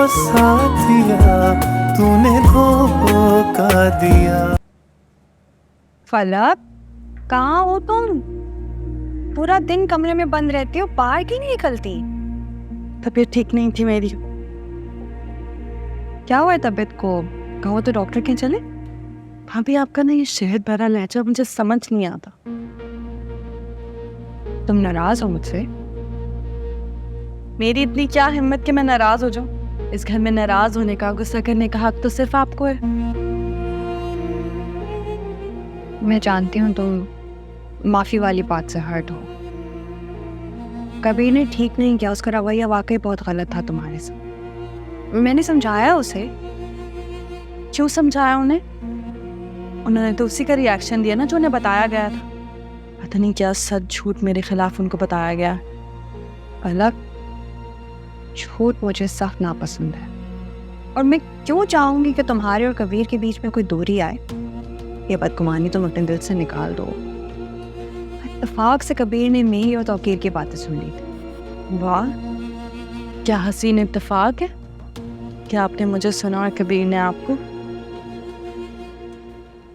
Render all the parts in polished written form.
साथिया तूने धोखा दिया। फलक, कहाँ हो तुम? पूरा दिन कमरे में बंद रहती हो, बाहर क्यों नहीं निकलती? तबीयत ठीक नहीं थी मेरी। क्या हुआ है तबीयत को? कहो तो डॉक्टर के चले। भाभी, आपका ना ये शहद भरा लहजा मुझे समझ नहीं आता। तुम नाराज हो मुझसे? मेरी इतनी क्या हिम्मत कि मैं नाराज हो जाऊं? इस घर में नाराज होने का, गुस्सा करने का हक तो सिर्फ आपको है। मैं जानती हूँ तुम माफी वाली बात से हर्ट हो। कबीर ने ठीक नहीं किया, उसका रवैया वाकई बहुत गलत था तुम्हारे साथ। मैंने समझाया उसे। क्यों समझाया उन्हें? उन्होंने तो उसी का रिएक्शन दिया ना जो उन्हें बताया गया था। पता नहीं क्या सच झूठ मेरे खिलाफ उनको बताया गया। अलग झूठ मुझे सख्त नापसंद है, और मैं क्यों चाहूंगी कि तुम्हारे और कबीर के बीच में कोई दूरी आए। ये बदगुमानी तुम अपने दिल से निकाल दो। इत्तेफाक से कबीर ने मेरी और तौकीर की बातें सुन ली थी। वाह, क्या हसीन इत्तेफाक है। क्या आपने मुझे सुना और कबीर ने आपको?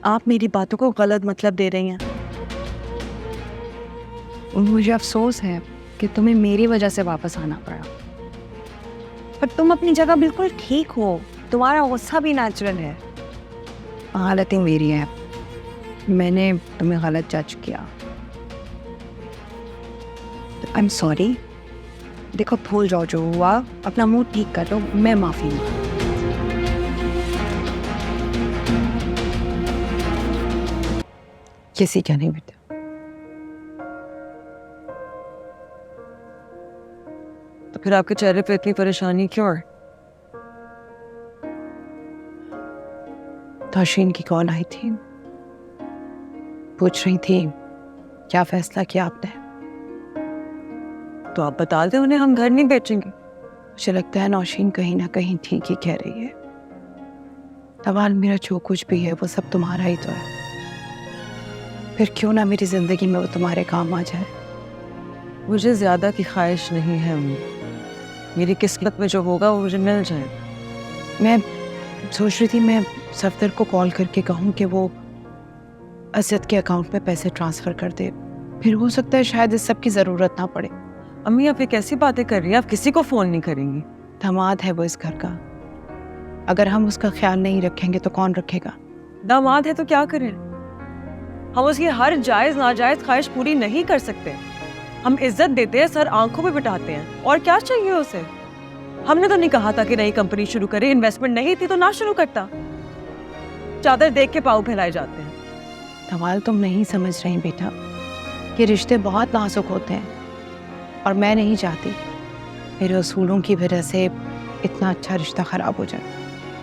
आप मेरी बातों को गलत मतलब दे रही हैं। मुझे अफसोस है कि तुम्हें मेरी वजह से वापस आना पड़ा, पर तुम अपनी जगह बिल्कुल ठीक हो। तुम्हारा गुस्सा भी नेचुरल है। हालतें मेरी हैं, मैंने तुम्हें गलत जज किया। I am sorry. देखो, भूल जाओ जो हुआ, अपना मूड ठीक कर लो। मैं माफी मांगती हूँ। किसी क्या नहीं बेटा। तो फिर आपके चेहरे पे इतनी परेशानी क्यों है? ताशीन की कॉल आई थी, पूछ रही थी क्या फैसला किया आपने। तो आप बता दें उन्हें, हम घर नहीं बेचेंगे। मुझे लगता है नौशीन कहीं ना कहीं ठीक ही कह रही है। तवाल, मेरा जो कुछ भी है वो सब तुम्हारा ही तो है। फिर क्यों ना मेरी जिंदगी में वो तुम्हारे काम आ जाए। मुझे ज्यादा की ख्वाहिश नहीं है अम्मी। मेरी किस्मत में जो होगा वो मुझे मिल जाए। मैं सोच रही थी मैं सफदर को कॉल करके कहूँ कि वो असद के अकाउंट में पैसे ट्रांसफर कर दे। फिर हो सकता है शायद इस सब की जरूरत ना पड़े। अम्मी, आप ये कैसी बातें कर रही हैं? आप किसी को फोन नहीं करेंगी। दामाद है वो इस घर का, अगर हम उसका ख्याल नहीं रखेंगे तो कौन रखेगा? दामाद है तो क्या करें? हम उसकी हर जायज नाजायज ख्वाहिश पूरी नहीं कर सकते। हम इज्जत देते हैं, सर आंखों पे बिठाते हैं, और क्या चाहिए उसे? हमने तो नहीं कहा था कि नई कंपनी शुरू करे। इन्वेस्टमेंट नहीं थी तो ना शुरू करता। चादर देख के पाँव फैलाए जाते हैं। धमाल, तुम नहीं समझ रही बेटा, ये रिश्ते बहुत नाजुक होते हैं, और मैं नहीं चाहती मेरे असूलों की वजह से इतना अच्छा रिश्ता खराब हो जाए।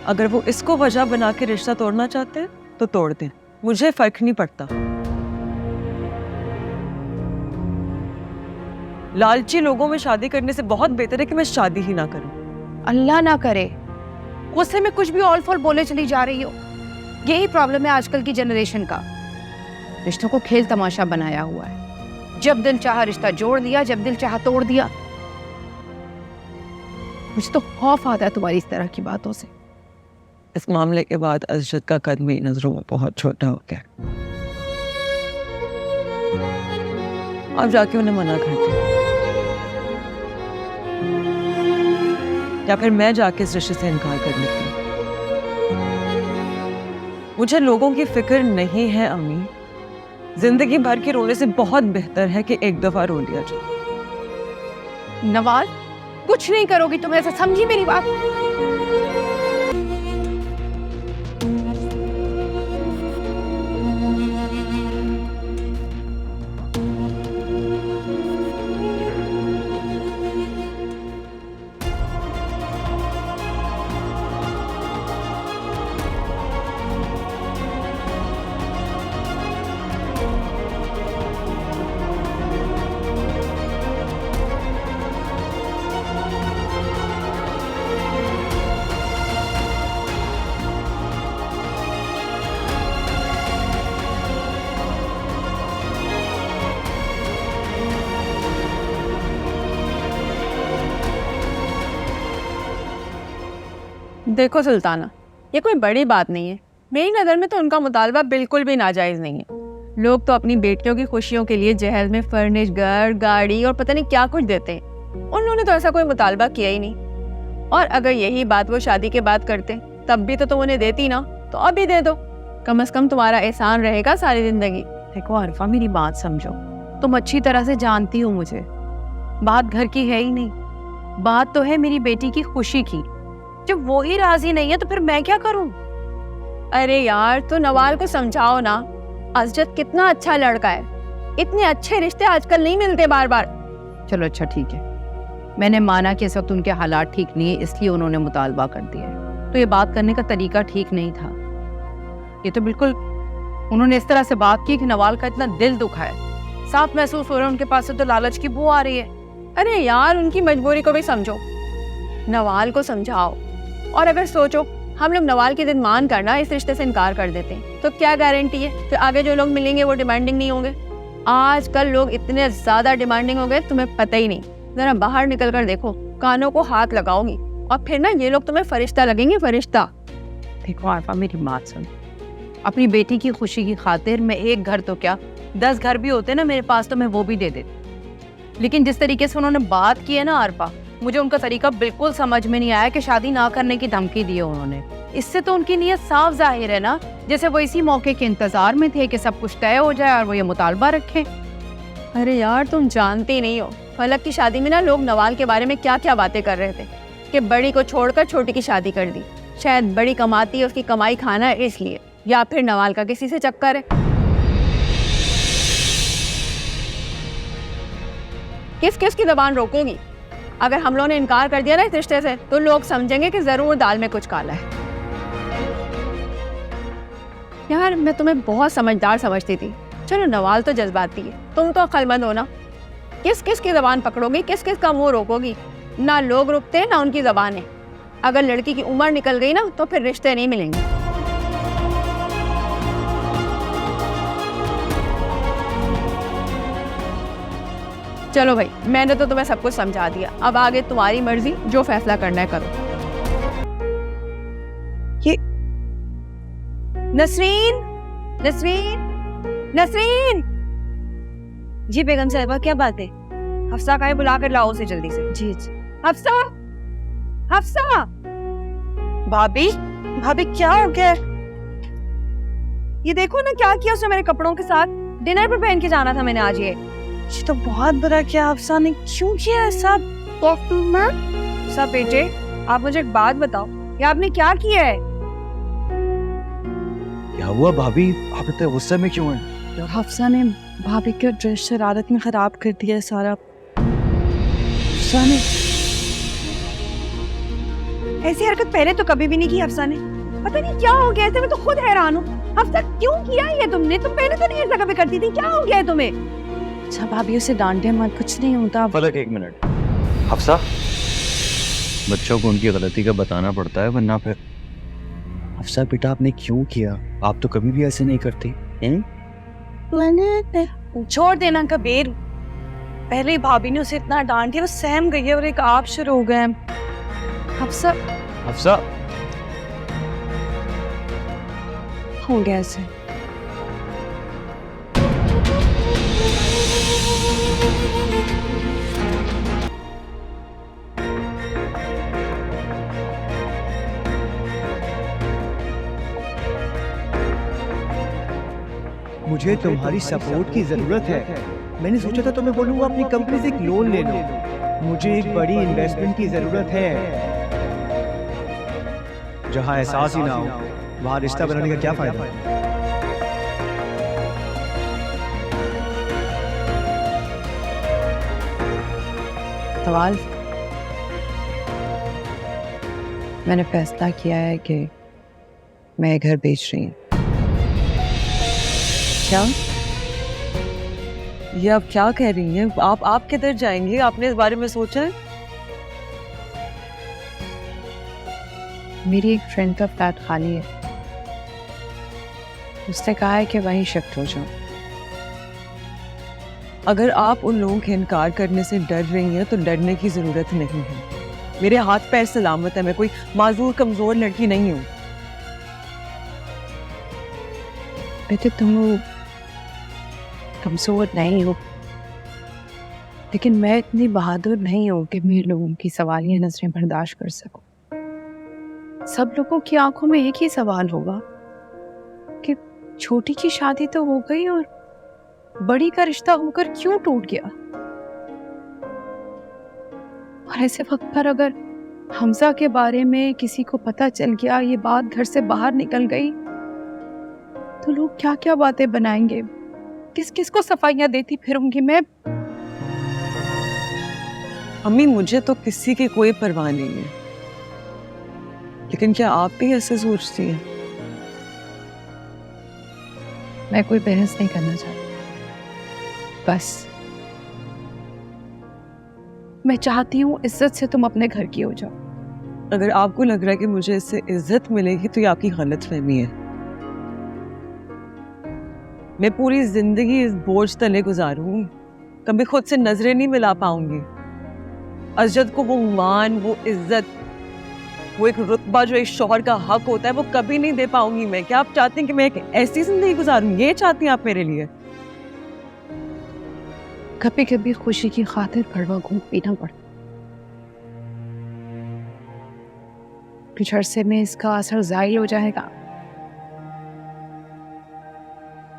अगर वो इसको वजह बना के रिश्ता तोड़ना चाहते हैं तो तोड़ दें, मुझे फर्क नहीं पड़ता। लालची लोगों में शादी करने से बहुत बेहतर है कि मैं शादी ही ना करूं। अल्लाह ना करे, गुस्से में कुछ भी ऑल फॉल बोले चली जा रही हो। यही प्रॉब्लम है आजकल की जनरेशन का। रिश्तों को खेल तमाशा बनाया हुआ है। जब दिल चाहा रिश्ता जोड़ दिया, जब दिल चाहा तोड़ दिया। मुझे तो खौफ आता है तुम्हारी इस तरह की बातों से। इस मामले के बाद अजद का कद मेरी नजरों में बहुत छोटा हो गया। आप जाके उन्हें मना कर दो, या फिर मैं जाके इस रिश्ते से इनकार कर लेती हूँ। मुझे लोगों की फिक्र नहीं है अम्मी। जिंदगी भर के रोने से बहुत बेहतर है कि एक दफा रो लिया जाए। नवाज, कुछ नहीं करोगी तुम, ऐसा समझी मेरी बात। देखो सुल्ताना, ये कोई बड़ी बात नहीं है। मेरी नज़र में तो उनका मुतालबा बिल्कुल भी नाजायज़ नहीं है। लोग तो अपनी बेटियों की खुशियों के लिए जहेज में फर्निश घर, गाड़ी और पता नहीं क्या कुछ देते हैं। उन्होंने तो ऐसा कोई मुतालबा किया ही नहीं। और अगर यही बात वो शादी के बाद करते तब भी तो तुम उन्हें देती ना, तो अभी दे दो। कम से कम तुम्हारा एहसान रहेगा सारी ज़िंदगी। देखो अरफा, मेरी बात समझो। तुम अच्छी तरह से जानती हो मुझे। बात घर की है ही नहीं, बात तो है मेरी बेटी की खुशी की। जब वो ही राजी नहीं है तो फिर मैं क्या करूं? अरे यार, तो नवाल को समझाओ ना। अजद कितना अच्छा लड़का है। इतने अच्छे रिश्ते आजकल नहीं मिलते बार बार। चलो अच्छा ठीक है, मैंने माना कि इस वक्त उनके हालात ठीक नहीं है, इसलिए उन्होंने मुतालबा कर दिया है। तो ये बात करने का तरीका ठीक नहीं था। ये तो बिल्कुल उन्होंने इस तरह से बात की कि नवाल का इतना दिल दुखा है। साफ महसूस हो रहा है उनके पास से तो लालच की बू आ रही है। अरे यार, उनकी मजबूरी को भी समझो। नवाल को समझाओ। और अगर सोचो हम लोग नवाल की जिद मान करना इस रिश्ते से इनकार कर देते हैं, तो क्या गारंटी है कि आगे जो लोग मिलेंगे वो डिमांडिंग नहीं होंगे। आजकल लोग इतने ज्यादा डिमांडिंग हो गए, तुम्हें पता ही नहीं। जरा बाहर निकल कर देखो, कानों को हाथ लगाओगी और फिर ना ये लोग तुम्हें फरिश्ता लगेंगे, फरिश्ता। देखो आरफा, मेरी बात सुन। अपनी बेटी की खुशी की खातिर मैं एक घर तो क्या 10 घर भी होते ना मेरे पास, तो मैं वो भी दे देती। लेकिन जिस तरीके से उन्होंने बात की है ना आरफा, मुझे उनका तरीका बिल्कुल समझ में नहीं आया कि शादी ना करने की धमकी दी है उन्होंने। इससे तो उनकी नीयत साफ जाहिर है ना, जैसे वो इसी मौके के इंतजार में थे कि सब कुछ तय हो जाए और वो ये मुतालबा रखें। अरे यार, तुम जानती नहीं हो फलक की शादी में ना लोग नवाल के बारे में क्या क्या बातें कर रहे थे कि बड़ी को छोड़कर छोटी की शादी कर दी। शायद बड़ी कमाती है, उसकी कमाई खाना है इसलिए, या फिर नवाल का किसी से चक्कर है। किस किस की जबान रोकोगी? अगर हम लोगों ने इनकार कर दिया ना इस रिश्ते से, तो लोग समझेंगे कि जरूर दाल में कुछ काला है। यार, मैं तुम्हें बहुत समझदार समझती थी। चलो, नवाल तो जज्बाती है, तुम तो अक्लमंद हो ना। किस किस की जबान पकड़ोगी, किस किस का मुंह रोकोगी? ना लोग रुकते ना उनकी जबानें। अगर लड़की की उम्र निकल गई ना, तो फिर रिश्ते नहीं मिलेंगे। चलो भाई, मैंने तो तुम्हें सब कुछ समझा दिया। अब आगे तुम्हारी मर्जी, जो फैसला करना है करो। ये नसरीन, नसरीन, नसरीन। जी बेगम साहिबा, क्या बात है? हफ्सा का है, बुला कर लाओ उसे जल्दी से। जी जी। हफ्सा, हफ्सा। भाभी, भाभी क्या हो गया? ये देखो ना क्या किया उसने मेरे कपड़ों के साथ। डिनर पर पहन के जाना था मैंने आज। ये तो बहुत बुरा किया हफ्सा ने। क्यों किया ऐसा? सब बेटे, आप मुझे एक बात बताओ, ये आपने क्या किया है? क्या हुआ भाभी, आप इतने गुस्से में क्यों हैं? हफ्सा ने भाभी के ड्रेस शरारत में खराब कर दिया सारा। हफ्सा ने? ऐसी हरकत पहले तो कभी भी नहीं की हफ्सा ने। पता नहीं क्या हो गया, ऐसे मैं तो खुद हैरान हूँ। हफ्सा, क्यों किया ये तुमने? तुम पहले तो नहीं ऐसा कभी करती थी, क्या हो गया है तुम्हें? अच्छा भाभी, उसे डांटे मत, कुछ नहीं होता। फलक, एक मिनट। हफ्सा, बच्चों को उनकी गलती का बताना पड़ता है, वरना फिर। हफ्सा बेटा, आपने क्यों किया? आप तो कभी भी ऐसे नहीं करती। मैंने छोड़ देना कबीर। पहले ही भाभी ने उसे इतना डांट दिया, वो सहम गई है और एक आप शुरू हो गए। हफ्सा, हफ्सा, हो गया ऐसे। मुझे तुम्हारी सपोर्ट की जरूरत है। मैंने सोचा था तुम्हें बोलूंगा अपनी कंपनी से एक लोन ले लो। मुझे एक बड़ी इन्वेस्टमेंट की जरूरत है। जहां एहसास ही ना हो, वहां रिश्ता बनाने का क्या फायदा? सवाल, मैंने फैसला किया है कि मैं घर बेच रही हूँ। क्या? ये आप क्या कह रही हैं? आप किधर जाएंगे? आपने इस बारे में सोचा है? मेरी एक फ्रेंड का फ्लैट खाली है, उसने कहा है कि वहीं शिफ्ट हो जाऊं। अगर आप उन लोगों के इनकार करने से डर रही हैं तो डरने की जरूरत नहीं है। मेरे हाथ पैर सलामत है, मैं कोई माजूर कमजोर लड़की नहीं हूँ। बेटे तुम कमजोर नहीं हो, लेकिन मैं इतनी बहादुर नहीं हूँ कि मैं लोगों की सवालिया नजरें बर्दाश्त कर सकूं। सब लोगों की आंखों में एक ही सवाल होगा कि छोटी की शादी तो हो गई और बड़ी का रिश्ता होकर क्यों टूट गया। और ऐसे वक्त पर अगर हमजा के बारे में किसी को पता चल गया, ये बात घर से बाहर निकल गई, तो लोग क्या क्या बातें बनाएंगे, किस किस को सफाइयां देती फिरूंगी मैं। अम्मी मुझे तो किसी की कोई परवाह नहीं है, लेकिन क्या आप भी ऐसे सोचती हैं? मैं कोई बहस नहीं करना चाहती, बस मैं चाहती हूँ इज्जत से तुम अपने घर की हो जाओ। अगर आपको लग रहा है कि मुझे इससे इज्जत मिलेगी तो ये आपकी गलतफहमी है। मैं पूरी जिंदगी इस बोझ तले गुजारूंगी, कभी खुद से नजरें नहीं मिला पाऊंगी। अजद को वो मान, वो इज्जत, वो एक रुतबा जो एक शौहर का हक होता है, वो कभी नहीं दे पाऊंगी मैं। क्या आप चाहते हैं कि मैं एक ऐसी जिंदगी गुजारूं? ये चाहती हैं आप मेरे लिए? कभी कभी खुशी की खातिर कड़वा घूम पीना पड़ता, कुछ अरसे में इसका असर जाहिर हो जाएगा,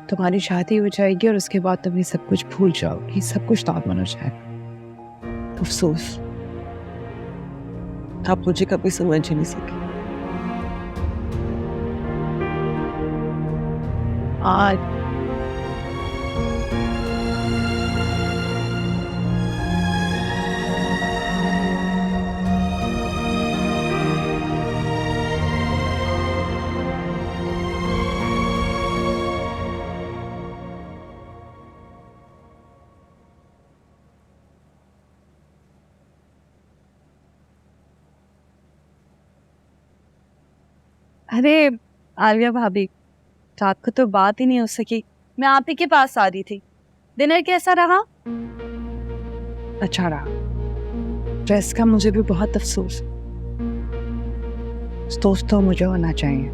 तुम्हारी शादी हो जाएगी और उसके बाद तुम ये सब कुछ भूल जाओगी, सब कुछ नॉर्मल हो जाएगा। अफसोस, आप मुझे कभी समझ ही नहीं सके। आज अरे आलिया भाभी, रात को तो बात ही नहीं हो सकी, मैं आप ही के पास आ रही थी। डिनर कैसा रहा? अच्छा रहा। ड्रेस का मुझे भी बहुत अफसोस, दोस्तों मुझे होना चाहिए।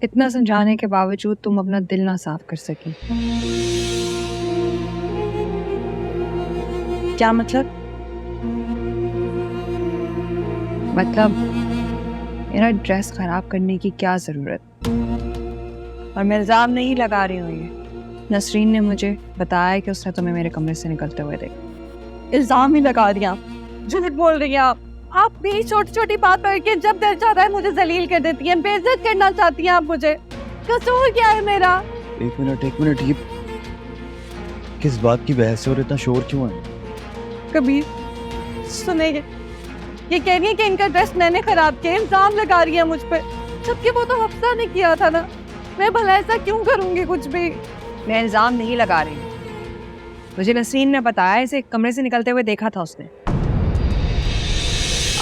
इतना समझाने के बावजूद तुम अपना दिल ना साफ कर सकी। क्या मतलब? मेरा ड्रेस खराब करने की क्या जरूरत? और मैं इल्जाम नहीं लगा रही हूँ, ये नसरीन ने मुझे बताया कि उसने तुम्हें मेरे कमरे से निकलते हुए देखा। इल्जाम ही लगा दिया, झूठ बोल रही हैं आप भी छोटी छोटी बात करके जब दिल चाहता है मुझे जलील कर देती हैं, बेइज्जत करना चाहती हैं आप मुझे। कसूर क्या है मेरा? एक मिनट, ये किस बात की बहस है और इतना शोर क्यों है? कबीर सुनेंगे, ये कह रही है कि इनका ड्रेस मैंने खराब किया, इल्जाम लगा रही है मुझ पे, जबकि वो तो हफ्सा ने किया था ना। मैं भला ऐसा क्यों करूंगी कुछ भी? मैं इल्जाम नहीं लगा रही, मुझे नसरीन ने बताया, इसे कमरे से निकलते हुए देखा था उसने।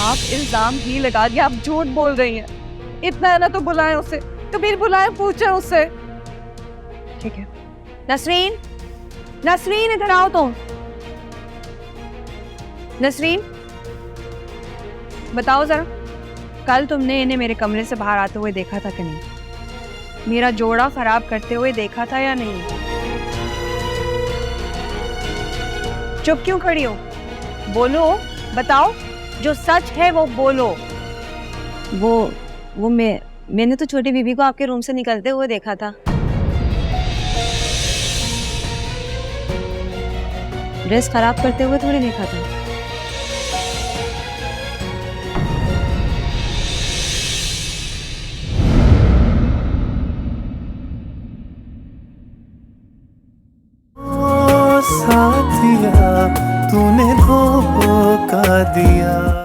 आप इल्जाम ही लगा दिया, आप झूठ बोल रही हैं। इतना है ना तो बुलाएं उसे, कबीर बुलाएं, पूछें उससे। ठीक है। नसरीन, नसरीन इधर आओ तुम। नसरीन बताओ जरा, कल तुमने इन्हें मेरे कमरे से बाहर आते हुए देखा था कि नहीं? मेरा जोड़ा खराब करते हुए देखा था या नहीं? चुप क्यों खड़ी हो? बोलो, बताओ, जो सच है वो बोलो। वो मैंने तो छोटी बीबी को आपके रूम से निकलते हुए देखा था। ड्रेस खराब करते हुए थोड़ी देखा था। साथिया तूने धोखा दिया।